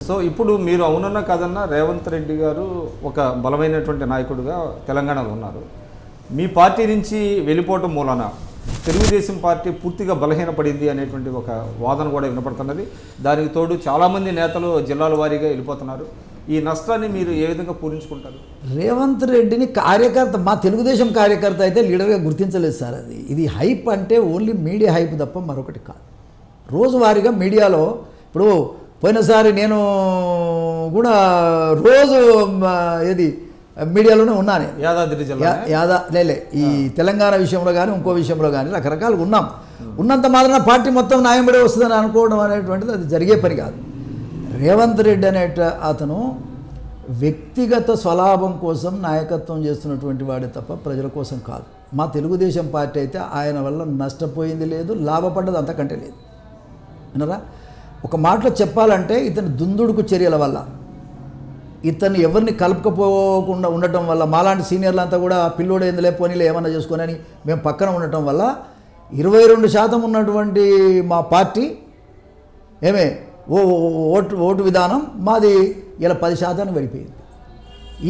So ఇప్పుడు మీరు అవునన్నా కాదన్నా రేవంత్ రెడ్డి గారు ఒక బలమైనటువంటి నాయకుడిగా తెలంగాణలో ఉన్నారు. మీ పార్టీ నుంచి వెళ్ళిపోవటం మూలన తెలుగుదేశం పార్టీ పూర్తిగా బలహీనపడింది అనేటువంటి ఒక వాదన కూడా వినపడుతున్నది. దానికి తోడు చాలామంది నేతలు జిల్లాల వారీగా వెళ్ళిపోతున్నారు. ఈ నష్టాన్ని మీరు ఏ విధంగా పూరించుకుంటారు? రేవంత్ రెడ్డిని కార్యకర్త, మా తెలుగుదేశం కార్యకర్త అయితే లీడర్గా గుర్తించలేదు సార్. ఇది హైప్ అంటే ఓన్లీ మీడియా హైప్ తప్ప మరొకటి కాదు. రోజువారీగా మీడియాలో ఇప్పుడు పోయినసారి నేను కూడా రోజు ఏది మీడియాలోనే ఉన్నాను. యాదాద్రి జిల్లా లేలే ఈ తెలంగాణ విషయంలో కానీ ఇంకో విషయంలో కానీ రకరకాలుగా ఉన్నాం. ఉన్నంత మాత్రాన పార్టీ మొత్తం న్యాయంబడి వస్తుందని అనుకోవడం అనేటువంటిది అది జరిగే పని కాదు. రేవంత్ రెడ్డి అతను వ్యక్తిగత స్వలాభం కోసం నాయకత్వం చేస్తున్నటువంటి వాడే తప్ప ప్రజల కోసం కాదు. మా తెలుగుదేశం పార్టీ అయితే ఆయన వల్ల నష్టపోయింది లేదు, లాభపడ్డది అంతకంటే లేదు. వినరా, ఒక మాటలో చెప్పాలంటే ఇతని దుందుడుకు చర్యల వల్ల, ఇతన్ని ఎవరిని కలుపుకపోకుండా ఉండటం వల్ల, మాలాంటి సీనియర్లంతా కూడా పిల్లోడు ఏంది లేకపోనీలే ఏమన్నా చేసుకొని మేము పక్కన ఉండటం వల్ల 22% ఉన్నటువంటి మా పార్టీ ఓటు విధానం మాది ఇలా 10% పడిపోయింది.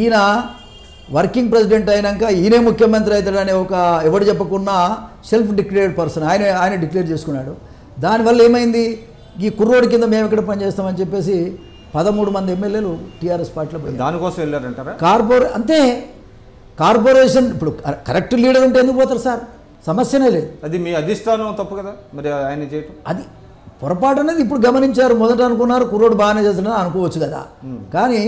ఈయన వర్కింగ్ ప్రెసిడెంట్ అయినాక ఈయనే ముఖ్యమంత్రి అవుతాడనే ఒక ఎవడు చెప్పకున్నా సెల్ఫ్ డిక్లేర్డ్ పర్సన్ ఆయన డిక్లేర్ చేసుకున్నాడు. దానివల్ల ఏమైంది, ఈ కుర్రోడి కింద మేము ఎక్కడ పనిచేస్తామని చెప్పేసి 13 మంది ఎమ్మెల్యేలు టీఆర్ఎస్ పార్టీలో పోయి దానికోసం వెళ్ళారంటారా? అంతే కార్పొరేషన్ ఇప్పుడు కరెక్ట్ లీడర్ ఉంటే ఎందుకు పోతారు సార్? సమస్యనే లేదు. అది మీ అధిష్టానం తప్పు కదా మరి ఆయన చేయటం. అది పొరపాటు అనేది ఇప్పుడు గమనించారు. మొదట అనుకున్నారు కుర్రోడు బాగానే చేస్తున్నాడు అనుకోవచ్చు కదా. కానీ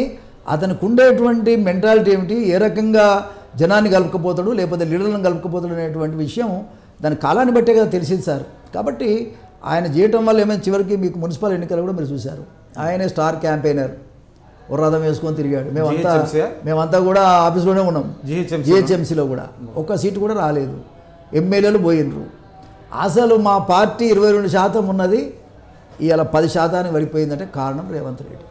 అతనికి ఉండేటువంటి మెంటాలిటీ ఏమిటి, ఏ రకంగా జనాన్ని కలుపుకపోతాడు లేకపోతే లీడర్లను కలుపుకపోతాడు అనేటువంటి విషయం దాని కాలాన్ని బట్టే కదా తెలిసింది సార్. కాబట్టి ఆయన చేయటం వల్ల ఏమైనా చివరికి మీకు మున్సిపల్ ఎన్నికలు కూడా మీరు చూశారు. ఆయనే స్టార్ క్యాంపెయినర్, ఓ రథం వేసుకొని తిరిగాడు. మేమంతా కూడా ఆఫీస్లోనే ఉన్నాం. జిహెచ్ఎంసీలో కూడా ఒక్క సీటు కూడా రాలేదు. ఎమ్మెల్యేలు పోయినరు. అసలు మా పార్టీ 22% ఉన్నది ఇవాళ 10% పడిపోయిందంటే కారణం రేవంత్ రెడ్డి.